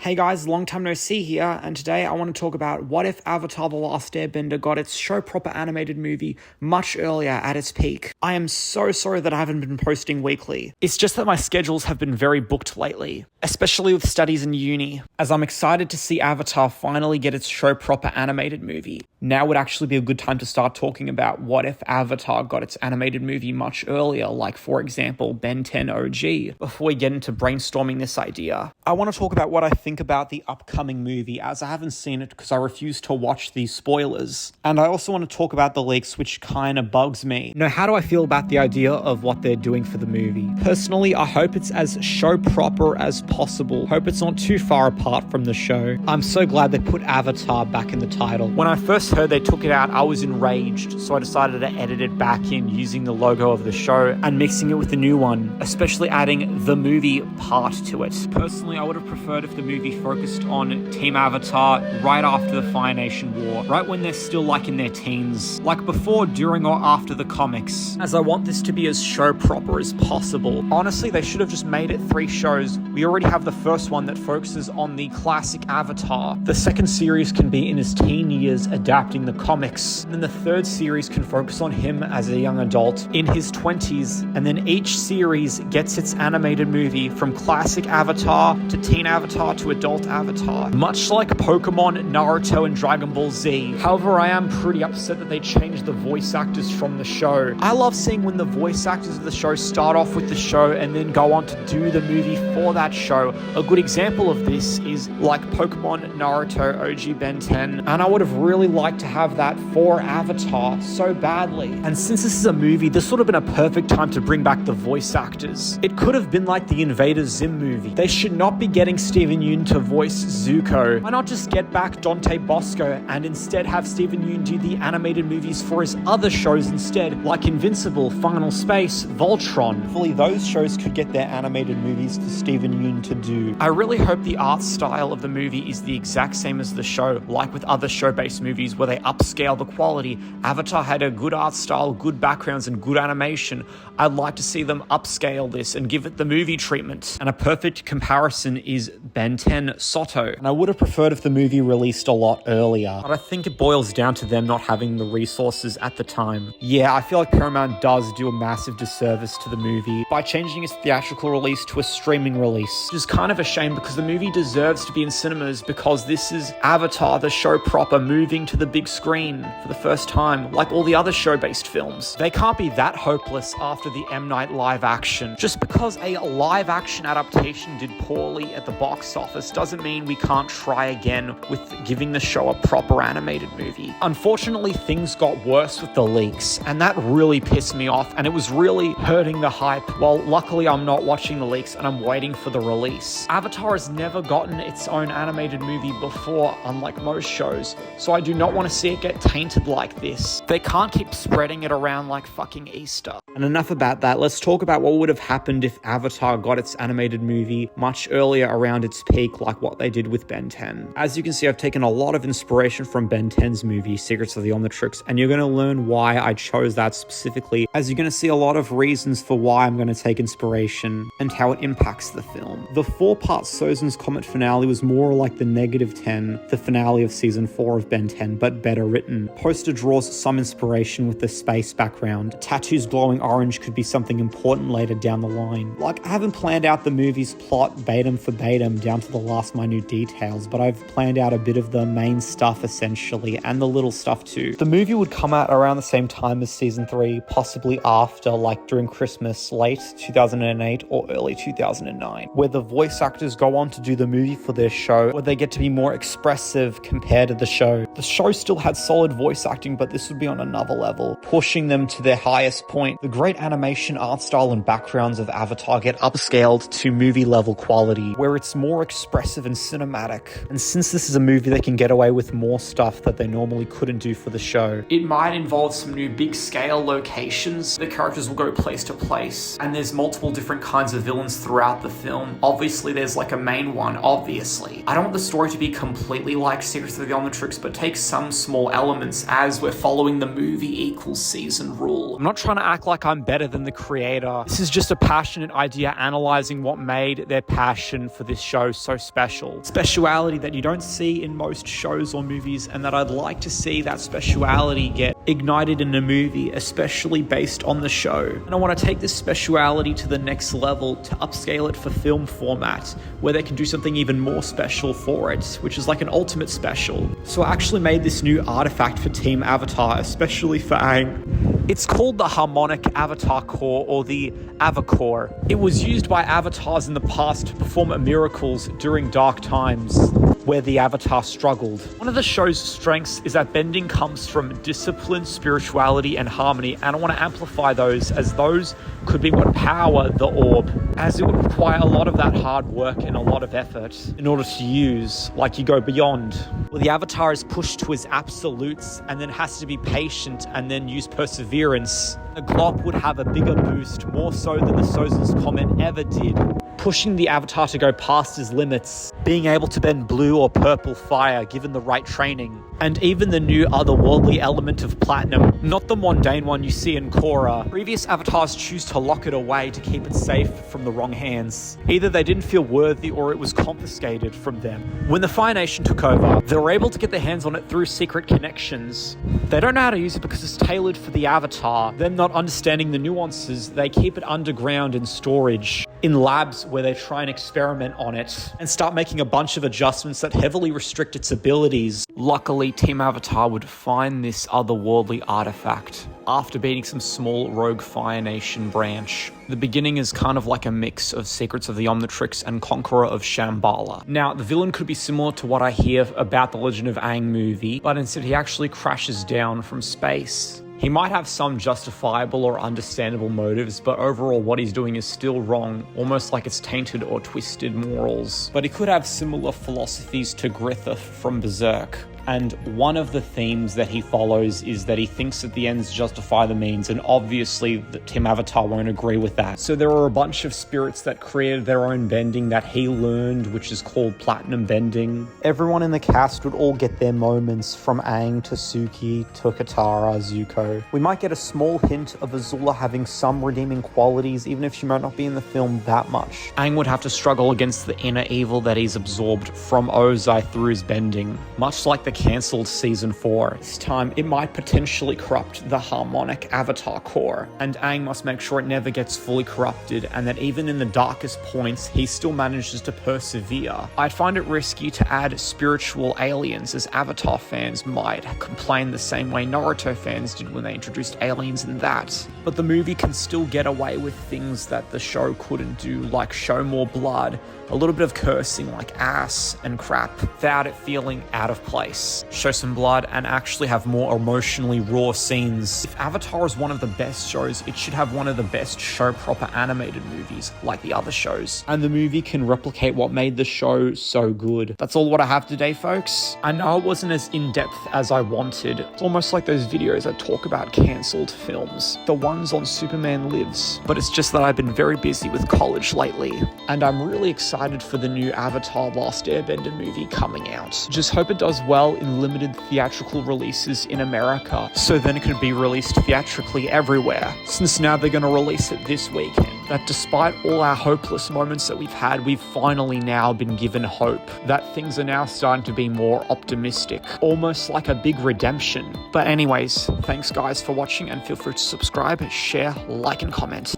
Hey guys, long time no see here, and today I want to talk about what if Avatar The Last Airbender got its show-proper animated movie much earlier at its peak. I am so sorry that I haven't been posting weekly. It's just that my schedules have been very booked lately, especially with studies in uni, as I'm excited to see Avatar finally get its show-proper animated movie. Now would actually be a good time to start talking about what if Avatar got its animated movie much earlier, like for example Ben 10 OG, before we get into brainstorming this idea. I want to talk about what I think about the upcoming movie, as I haven't seen it because I refuse to watch these spoilers. And I also want to talk about the leaks, which kind of bugs me. How do I feel about the idea of what they're doing for the movie? Personally, I hope it's as show proper as possible. Hope it's not too far apart from the show. I'm so glad they put Avatar back in the title. When I first heard they took it out, I was enraged, so I decided to edit it back in using the logo of the show and mixing it with the new one, especially adding the movie part to it. Personally, I would have preferred if the movie focused on Team Avatar right after the Fire Nation War, right when they're still like in their teens, like before, during, or after the comics, as I want this to be as show proper as possible. Honestly, they should have just made it 3 shows. We already have the first one that focuses on the classic Avatar. The second series can be in his teen years adapting the comics, and then the third series can focus on him as a young adult in his 20s, and then each series gets its animated movie from classic Avatar to teen Avatar to adult Avatar, much like Pokemon, Naruto, and Dragon Ball Z. However, I am pretty upset that they changed the voice actors from the show. I love seeing when the voice actors of the show start off with the show and then go on to do the movie for that show. A good example of this is like Pokemon, Naruto, OG Ben 10, and I would have really liked to have that for Avatar so badly. And since this is a movie, this would have been a perfect time to bring back the voice actors. It could have been like the Invader Zim movie. They should not be getting Steven Yeun to voice Zuko. Why not just get back Dante Bosco and instead have Steven Yeun do the animated movies for his other shows instead, like Invincible, Final Space, Voltron. Hopefully those shows could get their animated movies for Steven Yeun to do. I really hope the art style of the movie is the exact same as the show, like with other show-based movies where they upscale the quality. Avatar had a good art style, good backgrounds, and good animation. I'd like to see them upscale this and give it the movie treatment. And a perfect comparison is Ben 10 Soto. And I would have preferred if the movie released a lot earlier, but I think it boils down to them not having the resources at the time. Yeah, I feel like Paramount does do a massive disservice to the movie by changing its theatrical release to a streaming release, which is kind of a shame because the movie deserves to be in cinemas, because this is Avatar, the show proper, moving to the big screen for the first time, like all the other show-based films. They can't be that hopeless after the M. Night live action. Just because a live action adaptation did poorly at the box office doesn't mean we can't try again with giving the show a proper animated movie. Unfortunately, things got worse with the leaks, and that really pissed me off, and it was really hurting the hype. Well, luckily I'm not watching the leaks and I'm waiting for the release. Avatar has never gotten its own animated movie before, unlike most shows, so I do not want to see it get tainted like this. They can't keep spreading it around like fucking Easter. And enough about that, let's talk about what would have happened if Avatar got its animated movie much earlier around its peak, like what they did with Ben 10. As you can see, I've taken a lot of inspiration from Ben 10's movie, Secrets of the Omnitrix, and you're going to learn why I chose that specifically, as you're going to see a lot of reasons for why I'm going to take inspiration and how it impacts the film. The 4-part Sozin's Comet finale was more like the -10, the finale of season 4 of Ben 10, but better written. Poster draws some inspiration with the space background. Tattoos glowing orange could be something important later down the line. Like, I haven't planned out the movie's plot Batum for Batum down to the last minute details, but I've planned out a bit of the main stuff essentially, and the little stuff too. The movie would come out around the same time as season 3, possibly after, like during Christmas, late 2008 or early 2009, where the voice actors go on to do the movie for their show, where they get to be more expressive compared to the show. The show still had solid voice acting, but this would be on another level, pushing them to their highest point. The great animation, art style, and backgrounds of Avatar get upscaled to movie level quality, where it's more expressive and cinematic. And since this is a movie, they can get away with more stuff that they normally couldn't do for the show. It might involve some new big scale locations. The characters will go place to place, and there's multiple different kinds of villains throughout the film. Obviously, there's like a main one, obviously. I don't want the story to be completely like Secrets of the Omnitrix, but take some some small elements as we're following the movie equals season rule. I'm not trying to act like I'm better than the creator. This is just a passionate idea analyzing what made their passion for this show so special. Speciality that you don't see in most shows or movies, and that I'd like to see that speciality get ignited in a movie, especially based on the show. And I want to take this speciality to the next level to upscale it for film format, where they can do something even more special for it, which is like an ultimate special. So I actually made this new artifact for Team Avatar, especially for Aang. It's called the Harmonic Avatar Core, or the Avacore. It was used by avatars in the past to perform miracles during dark times, where the avatar struggled. One of the show's strengths is that bending comes from discipline, spirituality, and harmony, and I want to amplify those, as those could be what power the orb, as it would require a lot of that hard work and a lot of effort in order to use, like you go beyond. Well, the avatar is pushed to his absolutes and then has to be patient and then use perseverance. The glop would have a bigger boost, more so than the Sozel's Comet ever did, pushing the avatar to go past his limits, being able to bend blue or purple fire given the right training. And even the new otherworldly element of platinum, not the mundane one you see in Korra. Previous avatars choose to lock it away to keep it safe from the wrong hands. Either they didn't feel worthy or it was confiscated from them. When the Fire Nation took over, they were able to get their hands on it through secret connections. They don't know how to use it because it's tailored for the avatar. Them not understanding the nuances, they keep it underground in storage, in labs where they try and experiment on it and start making a bunch of adjustments that heavily restrict its abilities. Luckily, Team Avatar would find this otherworldly artifact after beating some small rogue Fire Nation branch. The beginning is kind of like a mix of Secrets of the Omnitrix and Conqueror of Shambhala. Now, the villain could be similar to what I hear about the Legend of Aang movie, but instead he actually crashes down from space. He might have some justifiable or understandable motives, but overall what he's doing is still wrong, almost like it's tainted or twisted morals. But he could have similar philosophies to Grithith from Berserk. And one of the themes that he follows is that he thinks that the ends justify the means, and obviously the Team Avatar won't agree with that. So there are a bunch of spirits that created their own bending that he learned, which is called platinum bending. Everyone in the cast would all get their moments, from Aang to Suki to Katara, Zuko. We might get a small hint of Azula having some redeeming qualities, even if she might not be in the film that much. Aang would have to struggle against the inner evil that he's absorbed from Ozai through his bending, much like the cancelled season 4. This time, it might potentially corrupt the Harmonic Avatar Core, and Aang must make sure it never gets fully corrupted, and that even in the darkest points, he still manages to persevere. I'd find it risky to add spiritual aliens, as Avatar fans might complain the same way Naruto fans did when they introduced aliens in that. But the movie can still get away with things that the show couldn't do, like show more blood, a little bit of cursing like ass and crap, without it feeling out of place. Show some blood and actually have more emotionally raw scenes. If Avatar is one of the best shows, it should have one of the best show proper animated movies, like the other shows. And the movie can replicate what made the show so good. That's all what I have today, folks. I know it wasn't as in-depth as I wanted. It's almost like those videos that talk about cancelled films, the ones on Superman Lives. But it's just that I've been very busy with college lately, and I'm really excited for the new Avatar The Last Airbender movie coming out. Just hope it does well in limited theatrical releases in America, so then it could be released theatrically everywhere, since now they're going to release it this weekend. That despite all our hopeless moments that we've had, we've finally now been given hope, that things are now starting to be more optimistic, almost like a big redemption. But anyways, thanks guys for watching, and feel free to subscribe, share, like, and comment.